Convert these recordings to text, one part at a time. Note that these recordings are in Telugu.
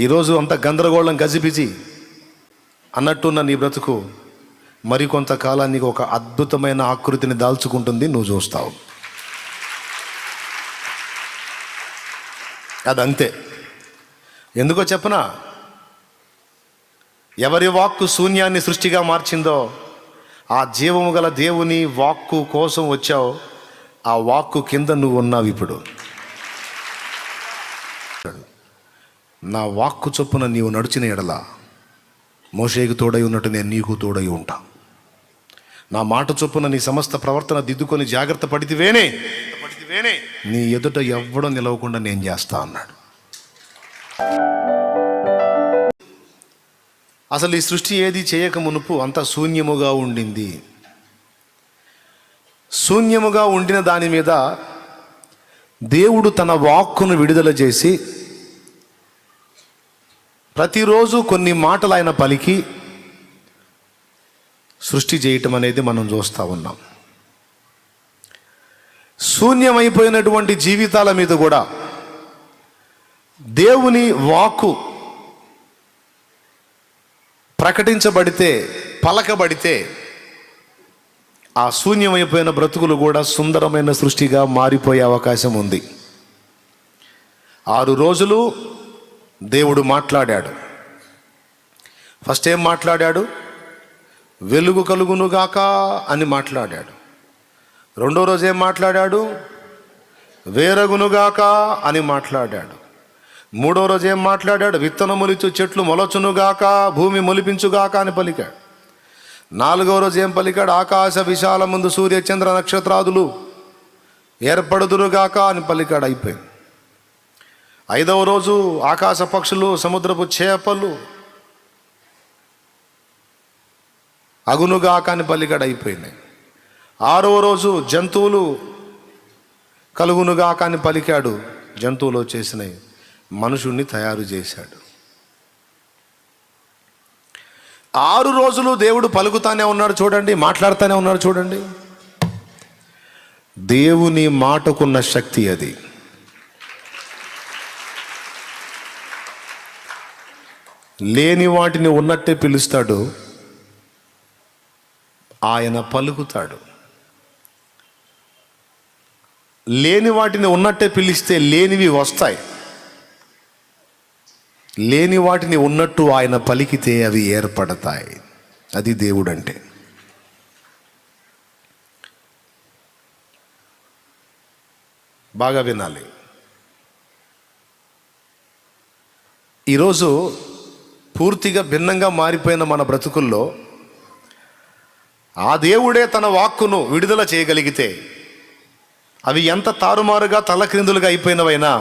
ఈరోజు అంత గందరగోళం గజిబిజి అన్నట్టున్న నీ బ్రతుకు మరికొంతకాలానికి ఒక అద్భుతమైన ఆకృతిని దాల్చుకుంటుంది, నువ్వు చూస్తావు. అదంతే. ఎందుకో చెప్పనా? ఎవరి వాక్కు శూన్యాన్ని సృష్టిగా మార్చిందో ఆ జీవము గల దేవుని వాక్కు కోసం వచ్చావు. ఆ వాక్కు కింద నువ్వు ఉన్నావు. ఇప్పుడు నా వాక్కు చొప్పున నీవు నడిచిన ఎడల మోషేకు తోడై ఉన్నట్టు నేను నీకు తోడై ఉంటా. నా మాట చొప్పున నీ సమస్త ప్రవర్తన దిద్దుకొని జాగ్రత్త పడితివేనే నీ ఎదుట ఎవ్వడం నిలవకుండా నేను చేస్తా అన్నాడు. అసలు ఈ సృష్టి ఏది చేయక మునుపు అంత శూన్యముగా ఉండింది. శూన్యముగా ఉండిన దాని మీద దేవుడు తన వాక్కును విడుదల చేసి ప్రతిరోజు కొన్ని మాటలు ఆయన పలికి సృష్టి చేయటం అనేది మనం చూస్తూ ఉన్నాం. శూన్యమైపోయినటువంటి జీవితాల మీద కూడా దేవుని వాక్కు ప్రకటించబడితే, పలకబడితే ఆ శూన్యమైపోయిన బ్రతుకులు కూడా సుందరమైన సృష్టిగా మారిపోయే అవకాశం ఉంది. 6 రోజులు దేవుడు మాట్లాడాడు. ఫస్ట్ ఏం మాట్లాడాడు? వెలుగు కలుగునుగాక అని మాట్లాడాడు. రెండో రోజు ఏం మాట్లాడాడు? వేరగునుగాక అని మాట్లాడాడు. మూడో రోజు ఏం మాట్లాడాడు? విత్తనములిచ్చు చెట్లు మొలచునుగాక, భూమి మొలిపించుగాక అని పలికాడు. 4వ రోజు ఏం పలికాడు? ఆకాశ విశాల ముందు సూర్య చంద్ర నక్షత్రాదులు ఏర్పడుదురుగాక అని పలికాడు. అయిపోయింది. 5వ రోజు ఆకాశ పక్షులు, సముద్రపు చేపలు అగునుగాక అని పలికాడు. అయిపోయింది. 6వ రోజు జంతువులు కలుగునుగాక అని పలికాడు. జంతువులు వచ్చేసినాయి. మనుషుణ్ణి తయారు చేశాడు. 6 రోజులు దేవుడు పలుకుతానే ఉన్నాడు చూడండి, మాట్లాడుతూనే ఉన్నాడు చూడండి. దేవుని మాటకున్న శక్తి అది. లేని వాటిని ఉన్నట్టే పిలుస్తాడు, ఆయన పలుకుతాడు. లేని వాటిని ఉన్నట్టే పిలిస్తే లేనివి వస్తాయి. లేని వాటిని ఉన్నట్టు ఆయన పలికితే అవి ఏర్పడతాయి. అది దేవుడు అంటే. బాగా వినాలి. ఈరోజు పూర్తిగా భిన్నంగా మారిపోయిన మన బ్రతుకుల్లో ఆ దేవుడే తన వాక్కును విడుదల చేయగలిగితే అవి ఎంత తారుమారుగా తలక్రిందులుగా అయిపోయినవైనా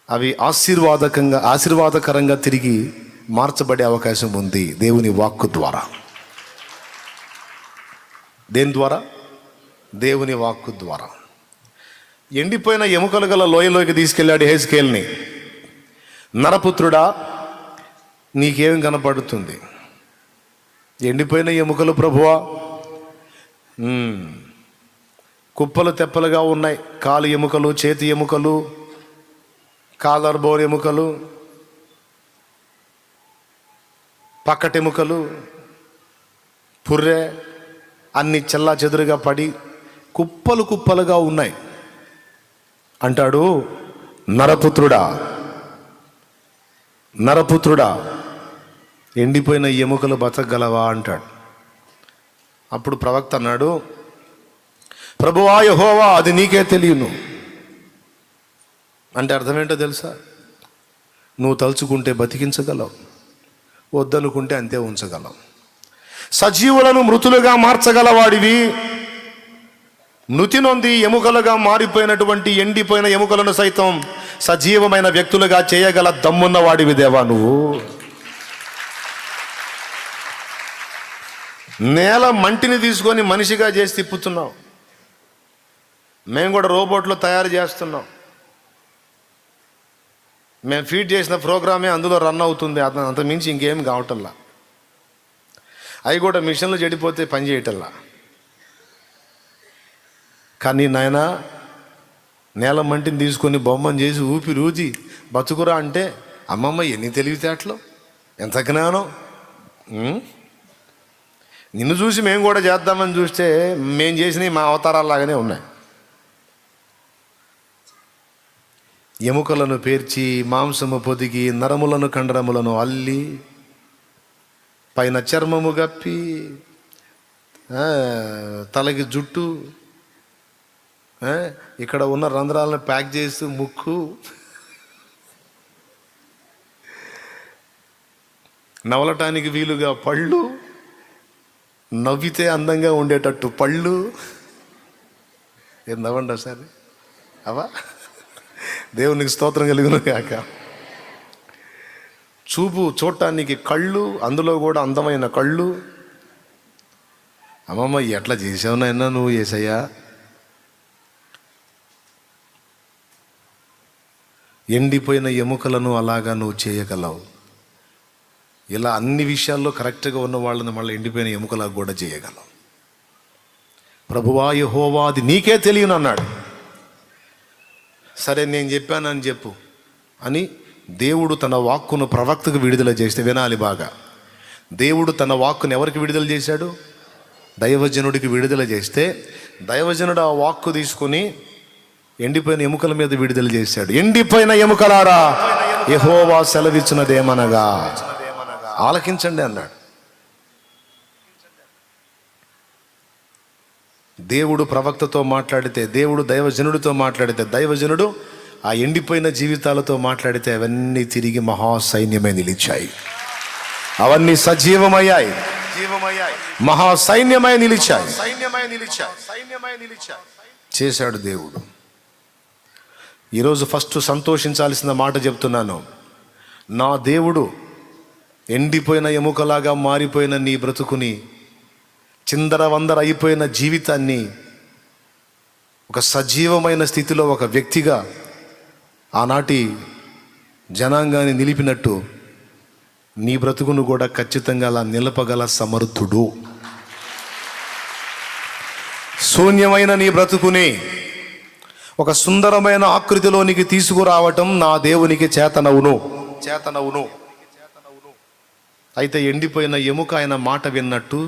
అవి ఆశీర్వాదకరంగా తిరిగి మార్చబడే అవకాశం ఉంది దేవుని వాక్కు ద్వారా. దేని ద్వారా? దేవుని వాక్కు ద్వారా. ఎండిపోయిన ఎముకలు గల లోయలోకి తీసుకెళ్ళాడు హెజ్కేల్ని. నరపుత్రుడా, నీకేం కనపడుతుంది? ఎండిపోయిన ఎముకలు ప్రభువా, కుప్పలు తెప్పలుగా ఉన్నాయి. కాలు ఎముకలు, చేతి ఎముకలు, కాలర్ బోర్ ఎముకలు, పక్కటెముకలు, పుర్రె అన్ని చెల్లా చెదురుగా పడి కుప్పలు కుప్పలుగా ఉన్నాయి. అంటాడు, నరపుత్రుడా ఎండిపోయిన ఎముకలు బతకగలవా అంటాడు. అప్పుడు ప్రవక్త అన్నాడు, ప్రభువా యెహోవా, అది నీకే తెలియను. అంటే అర్థం ఏంటో తెలుసా? నువ్వు తలుచుకుంటే బతికించగలవు, వద్దనుకుంటే అంతే ఉంచగలవు. సజీవులను మృతులుగా మార్చగలవాడివి. నుతి నొంది ఎముకలుగా మారిపోయినటువంటి ఎండిపోయిన ఎముకలను సైతం సజీవమైన వ్యక్తులుగా చేయగల దమ్మున్న వాడివి దేవా నువ్వు. నేల మంటిని తీసుకొని మనిషిగా చేసి తిప్పుతున్నావు. మేము కూడా రోబోట్లో తయారు చేస్తున్నాం. మేము ఫీడ్ చేసిన ప్రోగ్రామే అందులో రన్ అవుతుంది. అంత మించి ఇంకేం కావటల్లా. అవి కూడా మిషన్లు చెడిపోతే పని చేయటల్లా. కానీ నాయన, నేల మంటిని తీసుకొని బొమ్మను చేసి ఊపిరి ఊది బతుకురా అంటే అమ్మమ్మ ఎన్ని తెలివితేటలు, ఎంత జ్ఞానం. నిన్ను చూసి మేము కూడా చేద్దామని చూస్తే మేము చేసినవి మా అవతారాల్లాగానే ఉన్నాయి. ఎముకలను పేర్చి, మాంసము పొదిగి, నరములను కండరములను అల్లి, పైన చర్మము గప్పి, తలకి జుట్టు, ఇక్కడ ఉన్న రంధ్రాలను ప్యాక్ చేస్తూ ముక్కు, నవలటానికి వీలుగా పళ్ళు, నవ్వితే అందంగా ఉండేటట్టు పళ్ళు. ఏం నవ్వండి ఒకసారి అవా. దేవునికి స్తోత్రం కలుగును కాక. చూపు చూడటానికి కళ్ళు, అందులో కూడా అందమైన కళ్ళు. అమ్మమ్మ ఎట్లా చేసావునైనా నువ్వు యేసయ్యా. ఎండిపోయిన ఎముకలను అలాగా నువ్వు చేయగలవు. ఇలా అన్ని విషయాల్లో కరెక్ట్గా ఉన్న వాళ్ళని మళ్ళీ ఎండిపోయిన ఎముకలకు కూడా చేయగలవు. ప్రభువా యెహోవా అది నీకే తెలియను అన్నాడు. సరే నేను చెప్పానని చెప్పు అని దేవుడు తన వాక్కును ప్రవక్తకు విడుదల చేస్తే వినాలి బాగా. దేవుడు తన వాక్కును ఎవరికి విడుదల చేశాడు? దైవజనుడికి విడుదల చేస్తే దైవజనుడు ఆ వాక్కు తీసుకుని ఎండిపోయిన ఎముకల మీద విడుదల చేశాడు. ఎండిపోయిన ఎముకలారా యెహోవా సెలవిచ్చినదేమనగా ఆలకించండి అన్నాడు. దేవుడు ప్రవక్తతో మాట్లాడితే, దేవుడు దైవజనుడితో మాట్లాడితే, దైవజనుడు ఆ ఎండిపోయిన జీవితాలతో మాట్లాడితే అవన్నీ తిరిగి మహాసైన్యమై నిలిచాయి. అవన్నీ సజీవమయ్యాయి, మహాసైన్యమై నిలిచాయి. చేశాడు దేవుడు. ఈరోజు ఫస్ట్ సంతోషించాల్సిన మాట చెప్తున్నాను. నా దేవుడు ఎండిపోయిన ఎముకలాగా మారిపోయిన నీ బ్రతుకుని, చిందరవందర అయిపోయిన జీవితాన్ని ఒక సజీవమైన స్థితిలో ఒక వ్యక్తిగా ఆనాటి జనాంగాన్ని నిలిపినట్టు నీ బ్రతుకును కూడా ఖచ్చితంగా అలా నిలపగల సమర్థుడు. శూన్యమైన నీ బ్రతుకుని ఒక సుందరమైన ఆకృతిలోనికి తీసుకురావటం నా దేవునికి చేతనవును. అయితే ఎండిపోయిన ఎముక ఆయన మాట విన్నట్టు,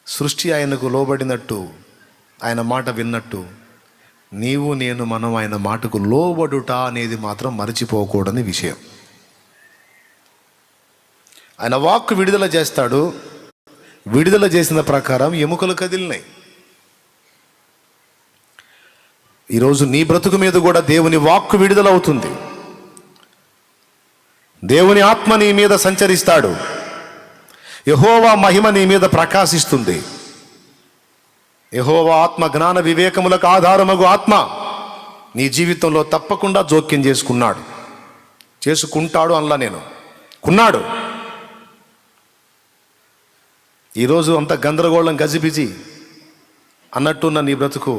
సృష్టి ఆయనకు లోబడినట్టు, ఆయన మాట విన్నట్టు నీవు నేను మనం ఆయన మాటకు లోబడుట అనేది మాత్రం మరచిపోకూడని విషయం. ఆయన వాక్కు విడుదల చేస్తాడు. విడుదల చేసిన ప్రకారం ఎముకలు కదిలినాయి. ఈరోజు నీ బ్రతుకు మీద కూడా దేవుని వాక్కు విడుదలవుతుంది. దేవుని ఆత్మ నీ మీద సంచరిస్తాడు. యెహోవా మహిమ నీ మీద ప్రకాశిస్తుంది. యెహోవా ఆత్మ జ్ఞాన వివేకములకు ఆధారమగు ఆత్మ నీ జీవితంలో తప్పకుండా జోక్యం చేసుకుంటాడు అనలా నేను, కున్నాడు. ఈరోజు అంత గందరగోళం, గజిబిజి అన్నట్టున్న నీ బ్రతుకు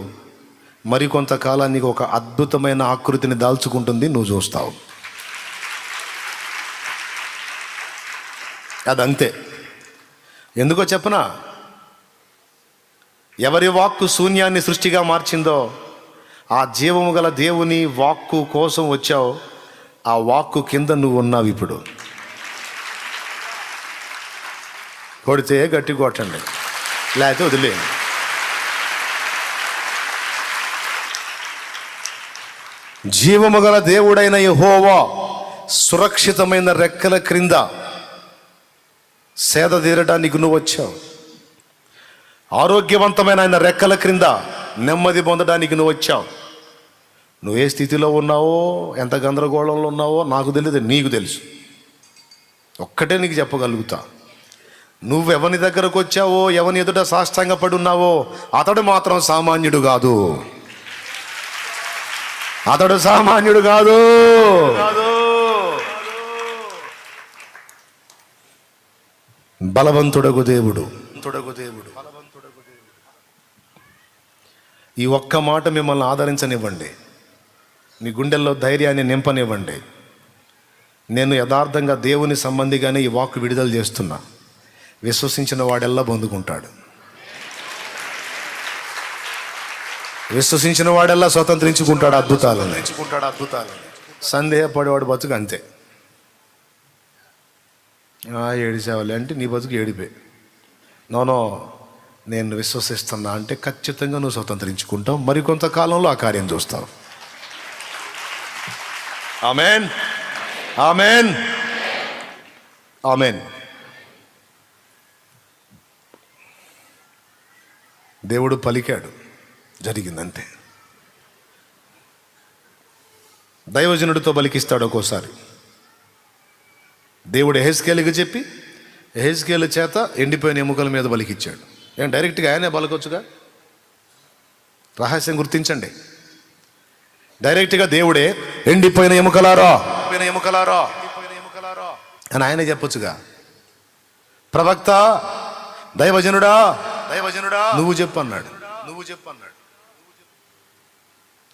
మరికొంతకాలానికి ఒక అద్భుతమైన ఆకృతిని దాల్చుకుంటుంది. నువ్వు చూస్తావు. అదంతే. ఎందుకో చెప్పనా? ఎవరి వాక్కు శూన్యాన్ని సృష్టిగా మార్చిందో ఆ జీవము గల దేవుని వాక్కు కోసం వచ్చావు. ఆ వాక్కు కింద నువ్వు ఉన్నావు. ఇప్పుడు కొడితే గట్టి కొట్టండి, లేకపోతే వదిలేయండి. జీవము గల దేవుడైన యెహోవా సురక్షితమైన రెక్కల క్రింద సేద తీరడానికి నువ్వు వచ్చావు. ఆరోగ్యవంతమైన ఆయన రెక్కల క్రింద నెమ్మది పొందడానికి నువ్వు వచ్చావు. నువ్వు ఏ స్థితిలో ఉన్నావో, ఎంత గందరగోళంలో ఉన్నావో నాకు తెలియదు, నీకు తెలుసు. ఒక్కటే నీకు చెప్పగలుగుతా, నువ్వు ఎవని దగ్గరకు వచ్చావో, ఎవని ఎదుట సాష్టాంగపడి ఉన్నావో అతడు మాత్రం సామాన్యుడు కాదు. అతడు సామాన్యుడు కాదు. బలవంతుడగు దేవుడు. ఈ ఒక్క మాట మిమ్మల్ని ఆదరించనివ్వండి, మీ గుండెల్లో ధైర్యాన్ని నింపనివ్వండి. నేను యథార్థంగా దేవుని సంబంధిగానే ఈ వాక్కు విడుదల చేస్తున్నా. విశ్వసించిన వాడెల్లా పొందుకుంటాడు. విశ్వసించిన వాడెల్లా స్వతంత్రించుకుంటాడు అద్భుతాలను. సందేహపడేవాడు బతుకు అంతే. ఏడిసేవాళ్ళే అంటే నీ బతుకు ఏడిపోయి. నోనో, నేను విశ్వసిస్తున్నా అంటే ఖచ్చితంగా నువ్వు స్వతంత్రించుకుంటావు. మరికొంతకాలంలో ఆ కార్యం చూస్తావు. Amen, amen, amen. దేవుడు పలికాడు, జరిగిందంతే. దైవజనుడితో పలికిస్తాడు ఒక్కోసారి. దేవుడు ఎహెజ్కేలుకి చెప్పి ఎహెజ్కేలు చేత ఎండిపోయిన ఎముకల మీద బలికిచ్చాడు. డైరెక్ట్గా ఆయనే బలకొచ్చుగా. రహస్యం గుర్తించండి. డైరెక్ట్గా దేవుడే ఎండిపోయిన ఎముకలారా అని ఆయనే చెప్పొచ్చుగా. ప్రవక్త, దైవజనుడా నువ్వు చెప్పు అన్నాడు.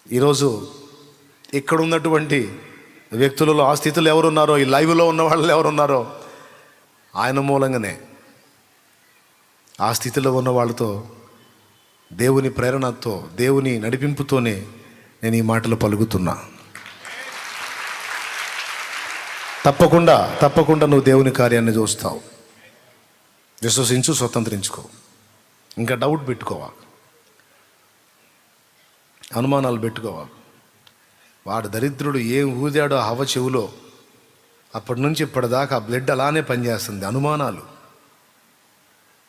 ఈరోజు ఇక్కడ ఉన్నటువంటి వ్యక్తులలో ఆ స్థితిలో ఎవరున్నారో, ఈ లైవ్లో ఉన్న వాళ్ళు ఎవరున్నారో, ఆయన మూలంగానే ఆ స్థితిలో ఉన్న వాళ్ళతో దేవుని ప్రేరణతో, దేవుని నడిపింపుతోనే నేను ఈ మాటలు పలుకుతున్నా. తప్పకుండా నువ్వు దేవుని కార్యాన్ని చూస్తావు. విశ్వసించు, స్వతంత్రించుకో. ఇంకా డౌట్ పెట్టుకోవా, అనుమానాలు పెట్టుకోవా. వాడు దరిద్రుడు ఏం ఊదాడో హవ చెవులో, అప్పటి నుంచి ఇప్పటిదాకా ఆ బ్లడ్ అలానే పనిచేస్తుంది. అనుమానాలు,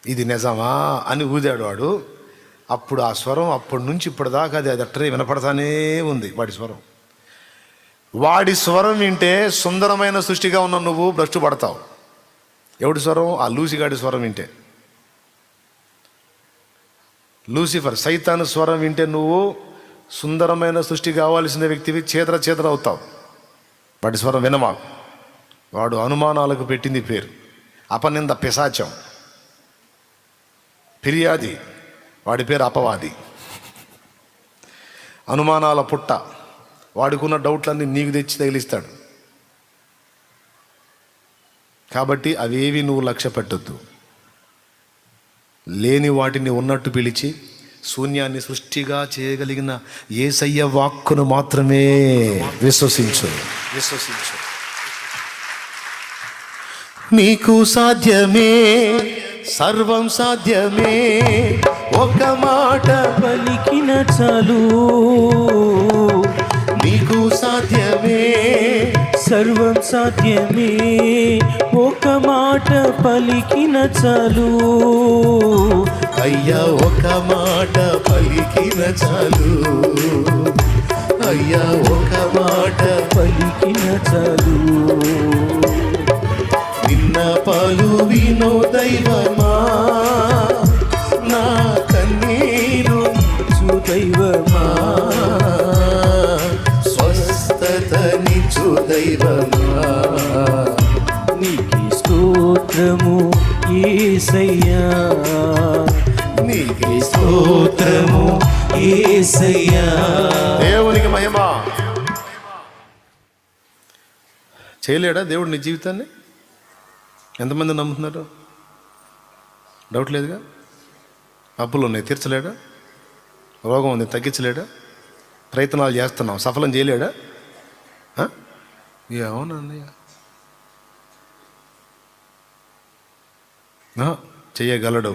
ఇది నిజమా అని ఊదాడు వాడు. అప్పుడు ఆ స్వరం అప్పటి నుంచి ఇప్పటిదాకా అది అట్టే వినపడతానే ఉంది. వాడి స్వరం వింటే సుందరమైన సృష్టిగా ఉన్న నువ్వు భ్రష్టు పడతావు. ఎవడి స్వరం? ఆ లూసిగాడి స్వరం వింటే. లూసిఫర్, సైతాను స్వరం వింటే నువ్వు సుందరమైన సృష్టి కావాల్సిన వ్యక్తివి చేదర అవుతావు. వాడి స్వరం వినమా. వాడు అనుమానాలకు పెట్టింది పేరు. అపనింద పిశాచం, ఫిర్యాది, వాడి పేరు అపవాది. అనుమానాల పుట్ట. వాడుకున్న డౌట్లన్నీ నీకు తెచ్చి తగిలిస్తాడు. కాబట్టి అవేవి నువ్వు లక్ష్య పెట్టొద్దు. లేని వాటిని ఉన్నట్టు పిలిచి శూన్యాన్ని సృష్టిగా చేయగలిగిన యేసయ్య వాక్కును మాత్రమే విశ్వసించు. నీకు సాధ్యమే, సర్వం సాధ్యమే, ఒక మాట పలికిన చాలు. నీకు సాధ్యమే, సర్వం సాధ్యమే, ఒక మాట పలికిన చాలు. అయ్యా ఒక మాట పలికిన చాలు. అయ్యా ఒక మాట పలికిన చాలు. నిన్న పలు వినో దైవమా, నా కన్నీరు దైవమా, స్వస్థతనిచ్చు దైవమా. నీకి స్తోత్రము యేసయ్యా, నీకి స్తోత్రము యేసయ్యా. దేవునికి మహిమ. చేయలేడా దేవుడు నీ జీవితాన్ని? ఎంతమంది నమ్ముతున్నారు? డౌట్ లేదుగా. అప్పులు ఉన్నాయి, తీర్చలేడా? రోగం ఉంది, తగ్గించలేడా? ప్రయత్నాలు చేస్తున్నాం, సఫలం చేయలేడా? అవునన్నయ్య, చెయ్యగలడు.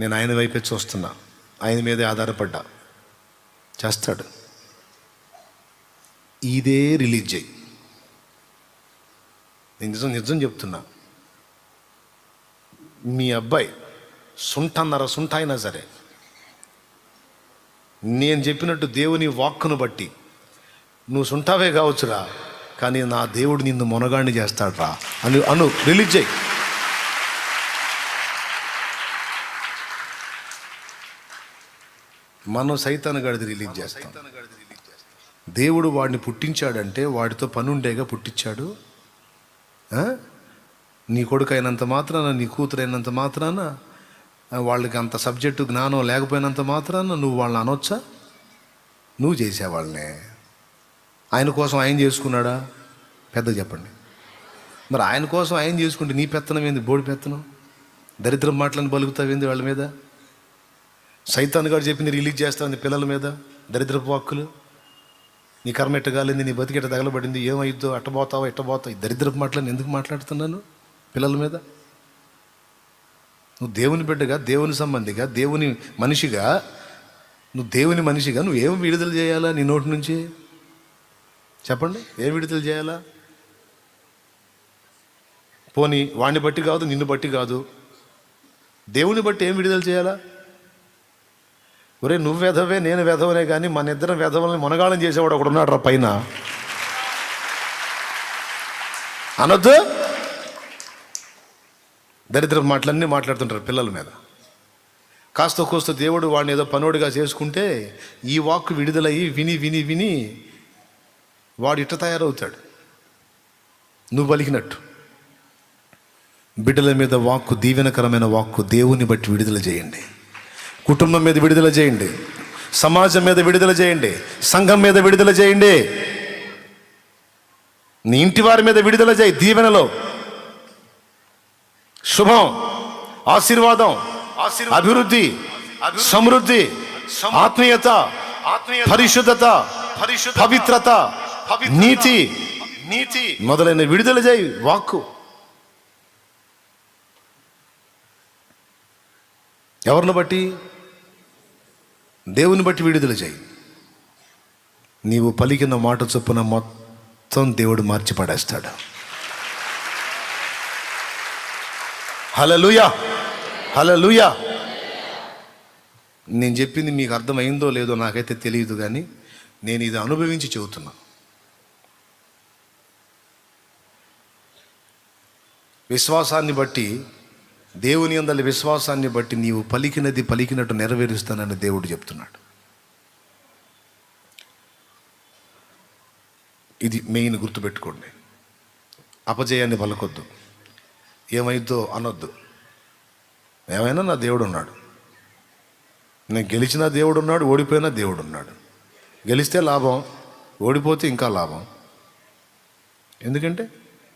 నేను ఆయన వైపే చూస్తున్నా, ఆయన మీదే ఆధారపడ్డా. చేస్తాడు. ఇదే రిలీజ్ చేయి. నేను నిజం చెప్తున్నా. మీ అబ్బాయి సుంఠ అయినా సరే, నేను చెప్పినట్టు దేవుని వాక్కును బట్టి నువ్వు సుంఠావే కావచ్చురా, కానీ నా దేవుడు నిన్ను మొనగాడిని చేస్తాడు రా అను రిలీజ్ చేయి. మనం సైతాను గడిది రిలీజ్ చేస్తాం. దేవుడు వాడిని పుట్టించాడంటే వాడితో పని ఉండేగా పుట్టించాడు. నీ కొడుకు అయినంత మాత్రాన, నీ కూతురు అయినంత మాత్రాన, వాళ్ళకి అంత సబ్జెక్టు జ్ఞానం లేకపోయినంత మాత్రాన నువ్వు వాళ్ళని అనొచ్చా? నువ్వు చేసేవాళ్ళనే. ఆయన కోసం ఆయన చేసుకున్నాడా? పెద్ద చెప్పండి. మరి ఆయన కోసం ఆయన చేసుకుంటే నీ పెత్తనం ఏంది? బోడి పెత్తనం. దరిద్రం మాటలను బలుగుతావేంది వాళ్ళ మీద? సైతాన్ గారు చెప్పింది రిలీజ్ చేస్తావు పిల్లల మీద, దరిద్రపు వాక్కులు. నీ కర్మ ఎట్టగాలింది, నీ బతికెట్ట తగలబడింది, ఏమైద్దో, అట్టబోతావో ఎట్టబోతావు, ఈ దరిద్రపు మాటలను ఎందుకు మాట్లాడుతున్నాను పిల్లల మీద? నువ్వు దేవుని బిడ్డగా, దేవుని సంబంధిగా, దేవుని మనిషిగా, నువ్వు ఏం విడుదల చేయాలా నీ నోటి నుంచి? చెప్పండి, ఏం విడుదల చేయాలా? పోనీ వాడిని బట్టి కాదు, నిన్ను బట్టి కాదు, దేవుని బట్టి ఏం విడుదల చేయాలా? ఒరే నువ్వు వెధవే, నేను వెధవనే, కానీ మన ఇద్దరం వెధవలని మునగాళం చేసేవాడు ఒకడు ఉన్నాడు రా పైన అనొద్దు. దరిద్ర మాటలన్నీ మాట్లాడుతుంటారు పిల్లల మీద. కాస్త కోస్త దేవుడు వాడిని ఏదో పనోడిగా చేసుకుంటే ఈ వాక్కు విడుదలయ్యి విని విని విని వాడు ఇట్ట తయారవుతాడు నువ్వు పలికినట్టు. బిడ్డల మీద వాక్కు, దీవెనకరమైన వాక్కు దేవుని బట్టి విడుదల చేయండి. కుటుంబం మీద విడుదల చేయండి, సమాజం మీద విడుదల చేయండి, సంఘం మీద విడుదల చేయండి, నీ ఇంటి వారి మీద విడుదల చేయి. దీవెనలో శుభం, ఆశీర్వాదం, అభివృద్ధి, సమృద్ధి, ఆత్మీయత, పరిశుద్ధత, పవిత్రత, నీతి మొదలైన విడుదల చేయి వాక్కు. ఎవరిని బట్టి? దేవుని బట్టి విడుదల చేయి. నీవు పలికిన మాట చొప్పున మొత్తం దేవుడు మార్చి పడేస్తాడు. హల్లెలూయా, హల్లెలూయా. నేను చెప్పింది మీకు అర్థమైందో లేదో నాకైతే తెలియదు, కానీ నేను ఇది అనుభవించి చెబుతున్నా. విశ్వాసాన్ని బట్టి, దేవుని యందలి విశ్వాసాన్ని బట్టి నీవు పలికినది పలికినట్టు నెరవేరుస్తానని దేవుడు చెప్తున్నాడు. ఇది మెయిన్ గుర్తుపెట్టుకోండి. అపజయాన్ని పలకొద్దు, ఏమైద్దో అనొద్దు. ఏమైనా నా దేవుడు ఉన్నాడు, నేను గెలిచినా దేవుడు ఉన్నాడు, ఓడిపోయినా దేవుడు ఉన్నాడు. గెలిస్తే లాభం, ఓడిపోతే ఇంకా లాభం. ఎందుకంటే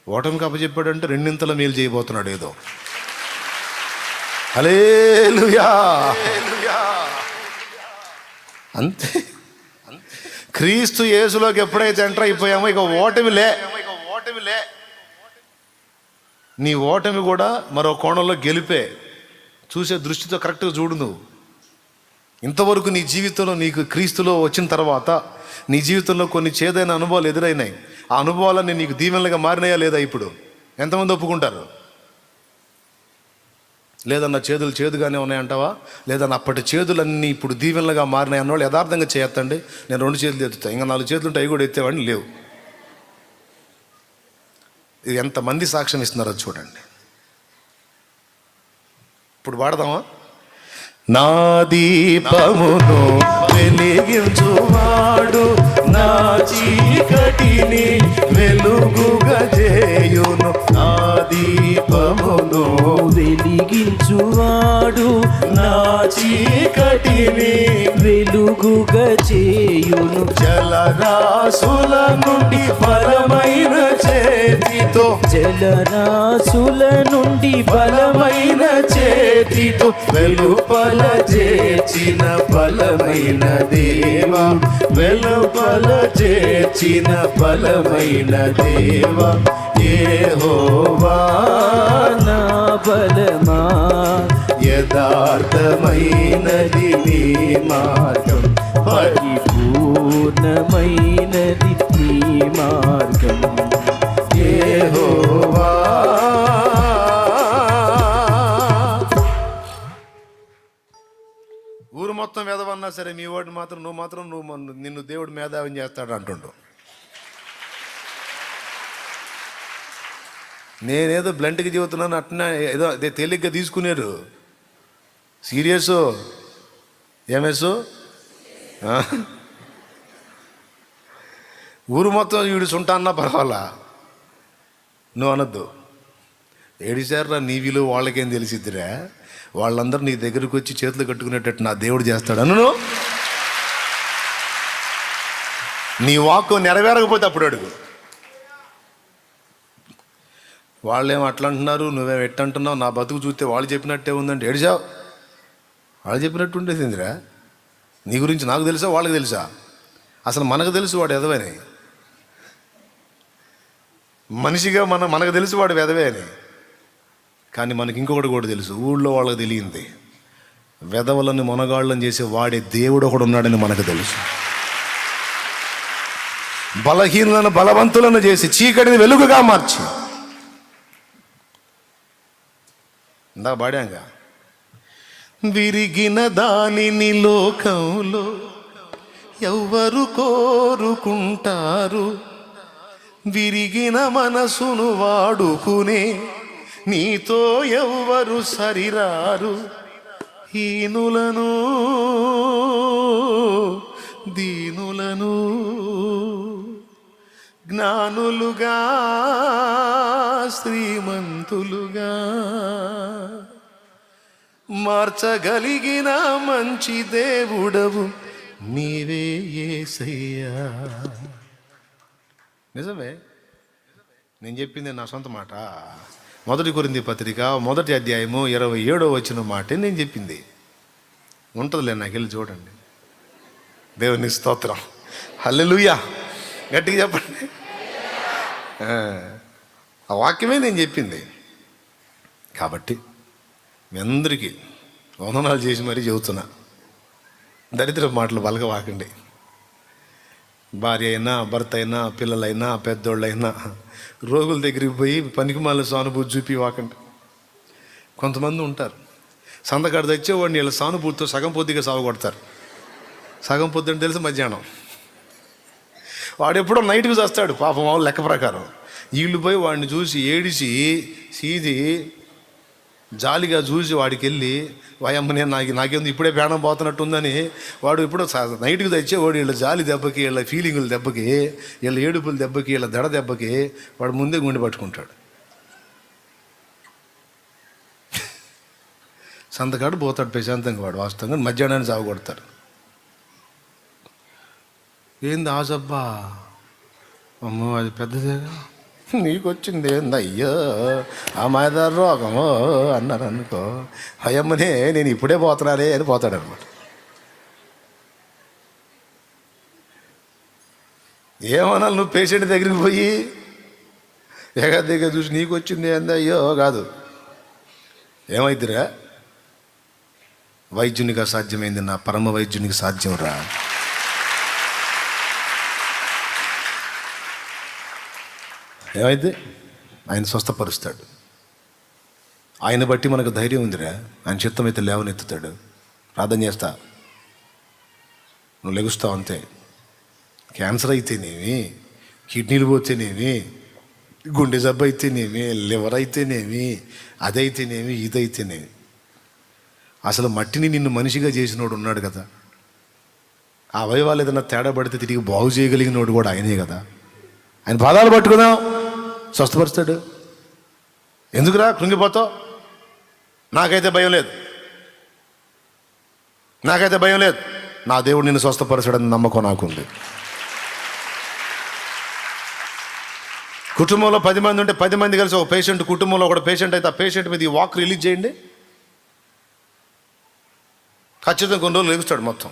ఓటమికి అప్పచెప్పాడంటే రెండింతల మేలు చేయబోతున్నాడు ఏదో. హల్లెలూయా, అంతే. క్రీస్తు యేసులోకి ఎప్పుడైతే ఎంటర్ అయిపోయామో ఇక ఓటమిలే. నీ ఓటమి కూడా మరో కోణంలో గెలిపే. చూసే దృష్టితో కరెక్ట్గా చూడు. నువ్వు ఇంతవరకు నీ జీవితంలో, నీకు క్రీస్తులో వచ్చిన తర్వాత నీ జీవితంలో కొన్ని చేదైన అనుభవాలు ఎదురైనాయి. ఆ అనుభవాలన్నీ నీకు దీవెనలుగా మారినాయా లేదా? ఇప్పుడు ఎంతమంది ఒప్పుకుంటారు? లేదన్న చేదులు చేదుగానే ఉన్నాయంటావా? లేదన్న అప్పటి చేదులన్నీ ఇప్పుడు దీవెనలుగా మారినాయి అన్నవాళ్ళు యథార్థంగా చేయొద్దండి. నేను 2 చేతులు ఎత్తుతాను, ఇంకా 4 చేతులు ఉంటే అవి కూడా ఎత్తేవాడిని లేవు. ఇది ఎంతమంది సాక్ష్యం ఇస్తున్నారో చూడండి. ఇప్పుడు వాడదామా? నా దీపమును వెలిగించువాడు నా చీకటిని వెలుగుగా చేయును. నా దీపమును వెలిగించువాడు నా చీకటిని వెలుగుగా చేయును. జలరాసుల నుండి బలమైన చేతితో, జలరాసుల నుండి బలమైన చేతితో వెలుపల చేర్చిన బలమైన దేవా, వెలుపల చేర్చిన బలమైన దేవా, యెహోవా నా బలమా, యథార్థమైనది నీ మార్గం, పరిపూర్ణమైనది నీ మార్గం. యెహోవా. ఊరు మొత్తం వేదవన్నా సరే, మీ వాడిని మాత్రం నువ్వు నిన్ను దేవుడు మేధావిని చేస్తాడు అంటుండు. నేనేదో బ్లంట్గా చెబుతున్నాను, అట్లా ఏదో అదే తేలిగ్గా తీసుకునేరు. సీరియస్ ఏమేసు? ఊరు మొత్తం వీడు సుంటా అన్నా పర్వాలా, నువ్వు అనొద్దు. ఏడిసారా నీ విలువ వాళ్ళకేం తెలిసిద్దిరా? వాళ్ళందరూ నీ దగ్గరకు వచ్చి చేతులు కట్టుకునేటట్టు నా దేవుడు చేస్తాడు అను. నీ వాక్కు నెరవేరకపోతే అప్పుడు అడుగు. వాళ్ళేం అట్లా అంటున్నారు, నువ్వేం ఎట్టంటున్నావు, నా బతుకు చూస్తే వాళ్ళు చెప్పినట్టే ఉందంటే ఏడిచావు. వాళ్ళు చెప్పినట్టు ఉండేసిందిరా. నీ గురించి నాకు తెలుసా, వాళ్ళకి తెలుసా? అసలు మనకు తెలుసు వాడు ఎదవని, మనిషిగా మనకు తెలుసు వాడు ఎదవే అని. కానీ మనకి ఇంకొకటి కూడా తెలుసు, ఊళ్ళో వాళ్ళకి తెలియంది, వెధవలను మొనగాళ్ళని చేసే వాడే దేవుడు ఒకడు ఉన్నాడని మనకు తెలుసు. బలహీనులను బలవంతులను చేసి చీకటిని వెలుగుగా మార్చి, ఇందాక పాడాంగా, విరిగిన దానిని లోకంలో ఎవ్వరు కోరుకుంటారు, విరిగిన మనసును వాడుకునే నీతో ఎవ్వరు సరిరారు, హీనులను దీనులను జ్ఞానులుగా శ్రీమంతులుగా మార్చగలిగిన మంచి దేవుడవు నీవే యేసయ్యా. నిజమే, నేను చెప్పింది నా సొంత మాట. 1 కొరింథీ పత్రిక 1వ అధ్యాయము 27వ వచనం మాట నేను చెప్పింది. ఉంటుందిలే, నాకు వెళ్ళి చూడండి. దేవుని స్తోత్రం, హల్లెలూయా, గట్టిగా చెప్పండి. ఆ వాక్యమే నేను చెప్పింది. కాబట్టి మీ అందరికీ వందనాలు చేసి మరీ చెబుతున్నా, దరిద్ర మాటలు బలగవాకండి. భార్య అయినా, భర్త అయినా, పిల్లలైనా, పెద్దోళ్ళైనా రోగుల దగ్గరికి పోయి పనికిమాలిన సానుభూతి చూపివాకండి. కొంతమంది ఉంటారు, సందకాడ తెచ్చేవాడిని వీళ్ళ సానుభూతితో సగం పొద్దుగా సాగుకొడతారు. సగం పొద్దు అంటే తెలిసి మధ్యాహ్నం, వాడు ఎప్పుడో నైట్కి చేస్తాడు పాపం వాళ్ళు లెక్క ప్రకారం. వీళ్ళు పోయి వాడిని చూసి ఏడిసి సీది జాలిగా చూసి వాడికి వెళ్ళి, వాయమ్మ నేను నాకేందు ఇప్పుడే ప్రాణం పోతున్నట్టుందని వాడు ఎప్పుడో నైట్కి తెచ్చేవాడు వీళ్ళ జాలి దెబ్బకి, వీళ్ళ ఫీలింగుల దెబ్బకి, వీళ్ళ ఏడుపుల దెబ్బకి, వీళ్ళ దడ దెబ్బకి వాడు ముందే గుండె పట్టుకుంటాడు. సంతకాడు పోతాడు ప్రశాంతంగా, వాడు వాస్తవంగా మధ్యాహ్నాన్ని సాగు కొడతారు. ఏంది ఆజబ్బా, అమ్మో అది పెద్దదేగా, నీకు వచ్చింది ఏంది అయ్యో ఆ మాయదారు రోగము అన్నారు అనుకో, అయ్యమ్మనే నేను ఇప్పుడే పోతున్నానే అని పోతాడు అనమాట. ఏమన్నా నువ్వు పేషెంట్ దగ్గరికి పోయి దగ్గర చూసి నీకు వచ్చింది ఏంది అయ్యో కాదు, ఏమైద్దిరా, వైద్యునికి అసాధ్యమైంది నా పరమ వైద్యునికి సాధ్యం రా. ఏమైంది, ఆయన స్వస్థపరుస్తాడు. ఆయన బట్టి మనకు ధైర్యం ఉందిరా, ఆయన చిత్తమైతే లేవనెత్తుతాడు. ప్రార్థన చేస్తా, నువ్వు లెగుస్తావు అంతే. క్యాన్సర్ అయితేనేమి, కిడ్నీలు పోతేనేమి, గుండె జబ్బు అయితేనేమి, లివర్ అయితేనేమి, అదైతేనేమి, ఇదైతేనేమి, అసలు మట్టిని నిన్ను మనిషిగా చేసినోడు ఉన్నాడు కదా. ఆ అవయవాలు ఏదైనా తేడా పడితే తిరిగి బాగు చేయగలిగినోడు కూడా ఆయనే కదా. ఆయన పాదాలు పట్టుకుందాం, స్వస్థపరుస్తాడు. ఎందుకురా కృంగిపోతావు? నాకైతే భయం లేదు, నాకైతే భయం లేదు. నా దేవుడు నిన్ను స్వస్థపరచడని నమ్మకం నాకుంది. కుటుంబంలో 10 మంది ఉంటే 10 మంది కలిసి ఒక పేషెంట్, కుటుంబంలో ఒక పేషెంట్ అయితే ఆ పేషెంట్ మీద ఈ వాక్ రిలీజ్ చేయండి, ఖచ్చితంగా కొన్ని రోజులు లెగుస్తాడు. మొత్తం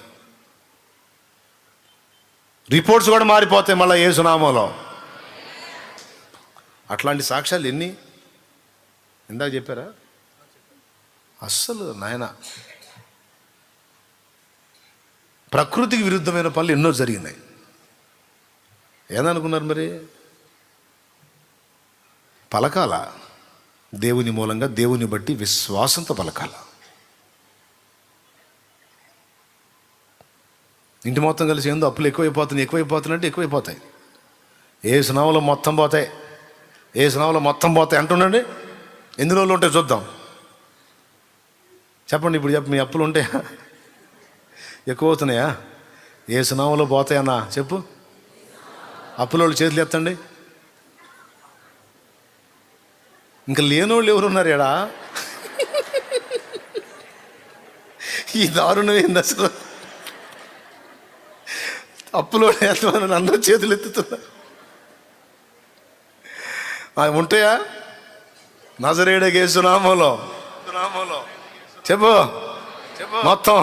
రిపోర్ట్స్ కూడా మారిపోతాయి మళ్ళీ యేసు నామములో. అట్లాంటి సాక్ష్యాలు ఎన్ని ఇందాక చెప్పారా? అస్సలు నాయన, ప్రకృతికి విరుద్ధమైన పనులు ఎన్నో జరిగినాయి. ఏదనుకున్నారు మరి? పలకాల, దేవుని మూలంగా, దేవుని బట్టి విశ్వాసంతో పలకాల. ఇంటి మొత్తం కలిసి ఏందో అప్పులు ఎక్కువైపోతున్నాయంటే ఎక్కువైపోతాయి. ఏ సునామలో మొత్తం పోతాయి, ఏ సునామలో మొత్తం పోతాయి అంటుండండి. ఎన్ని రోజులు ఉంటాయి చూద్దాం, చెప్పండి. ఇప్పుడు చెప్పు, మీ అప్పులు ఉంటాయా? ఎక్కువ అవుతున్నాయా? ఏ సునామలో పోతాయన్నా చెప్పు. అప్పులోళ్ళు చేతులు ఎత్తండి. ఇంకా లేనోళ్ళు ఎవరున్నారు ఎడా? ఈ దారుణం ఏంది అసలు? అప్పులో ఎత్తమని అందరూ చేతులు ఎత్తుతున్నారు. ఉంటాయా? నజరేయుడు యేసు నామములో చెప్పు. మొత్తం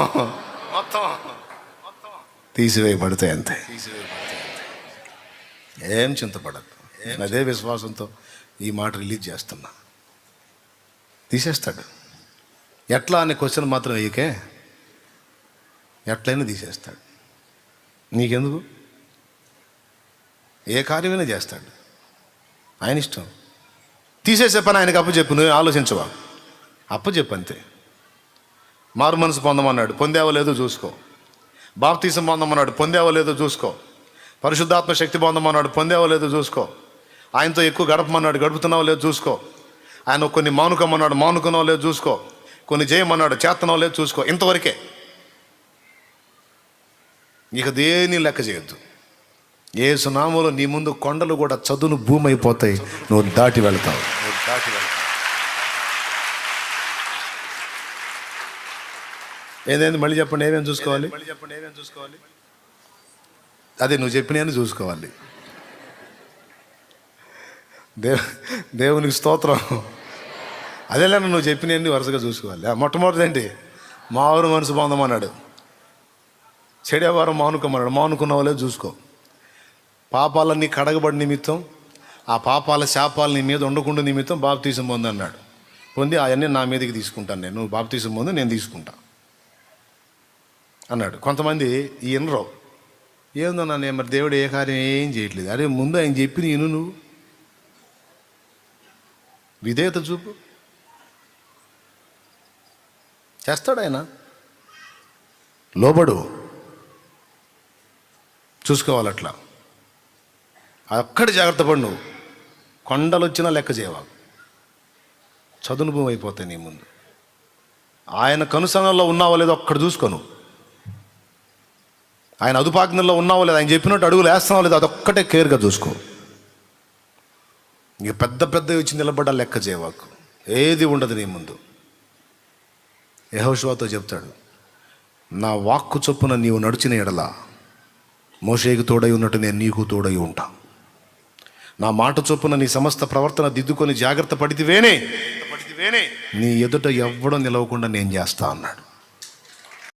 తీసివేయబడితే అంతే. ఏం చింతపడదు. అదే విశ్వాసంతో ఈ మాట రిలీజ్ చేస్తున్నా. తీసేస్తాడు. ఎట్లా అనే క్వశ్చన్ మాత్రం వేయకే, ఎట్లయినా తీసేస్తాడు. నీకెందుకు? ఏ కార్యమైనా చేస్తాడు, ఆయన ఇష్టం. తీసేసే పని ఆయనకు అప్పచెప్పు, నువ్వు ఆలోచించవా? అప్పచెప్పు అంతే. మారు మనసు పొందమన్నాడు, పొందేవో లేదో చూసుకో. బాప్తీసం పొందమన్నాడు, పొందేవో లేదో చూసుకో. పరిశుద్ధాత్మ శక్తి పొందమన్నాడు, పొందేవో లేదో చూసుకో. ఆయనతో ఎక్కువ గడపమన్నాడు, గడుపుతున్నావో లేదో చూసుకో. ఆయన కొన్ని మానుకమన్నాడు, మానుకున్నావో లేదో చూసుకో. కొన్ని చేయమన్నాడు, చేస్తున్నావో లేదో చూసుకో. ఇంతవరకే. ఇక దేని లెక్క చేయొద్దు. యేసు నామములో నీ ముందు కొండలు కూడా చదును భూమి అయిపోతాయి, నువ్వు దాటి వెళ్తావు. ఏదైంది మళ్ళీ చెప్పండి. ఏమేమి చూసుకోవాలి? అదే నువ్వు చెప్పిన చూసుకోవాలి. దేవునికి స్తోత్రం. అదేలే నువ్వు చెప్పినవన్నీ వరుసగా చూసుకోవాలి. మొట్టమొదటి ఏంటి? మారు మనసు పొందమన్నాడు, చెడేవారం మానుకోమన్నాడు, మానుకున్నావో లేదో చూసుకో. పాపాలన్నీ కడగబడి నిమిత్తం, ఆ పాపాల శాపాలు నీ మీద ఉండకుండా నిమిత్తం బాప్తీసం పొంది అన్నాడు. పొంది అవన్నీ నా మీదకి తీసుకుంటాను నేను, నువ్వు బాప్తీసం పొంది నేను తీసుకుంటా అన్నాడు. కొంతమంది ఈ ఇనరో, ఏందన్నా నేను మరి దేవుడు ఏ కార్యం ఏం చేయట్లేదు. అరే ముందు ఆయన చెప్పి నేను నువ్వు విధేయత చూపు, చేస్తాడు ఆయన. లోబడు, చూసుకోవాలి. అట్లా అక్కడి జాగ్రత్త పడు. నువ్వు కొండలు వచ్చినా లెక్క చేయవాలి. చదును భూమి అయిపోతాయి నీ ముందు. ఆయన కనుసనల్లో ఉన్నావో లేదో అక్కడ చూసుకోను. ఆయన అదుపాజ్ఞల్లో ఉన్నావో లేదో, ఆయన చెప్పినట్టు అడుగులు వేస్తున్నావో లేదో అదొక్కటే కేర్గా చూసుకో. ఇక పెద్ద పెద్ద వచ్చి నిలబడ్డా లెక్క చేయవాకు. ఏది ఉండదు నీ ముందు. యెహోషువతో చెప్తాడు, నా వాక్కు చొప్పున నీవు నడిచిన ఎడల మోషేకు తోడై ఉన్నట్టు నేను నీకు తోడై ఉంటా. నా మాట చొప్పున నీ సమస్త ప్రవర్తన దిద్దుకొని జాగ్రత్త పడితివేనే నీ ఎదుట ఎవ్వడం నిలవకుండా నేను చేస్తా అన్నాడు.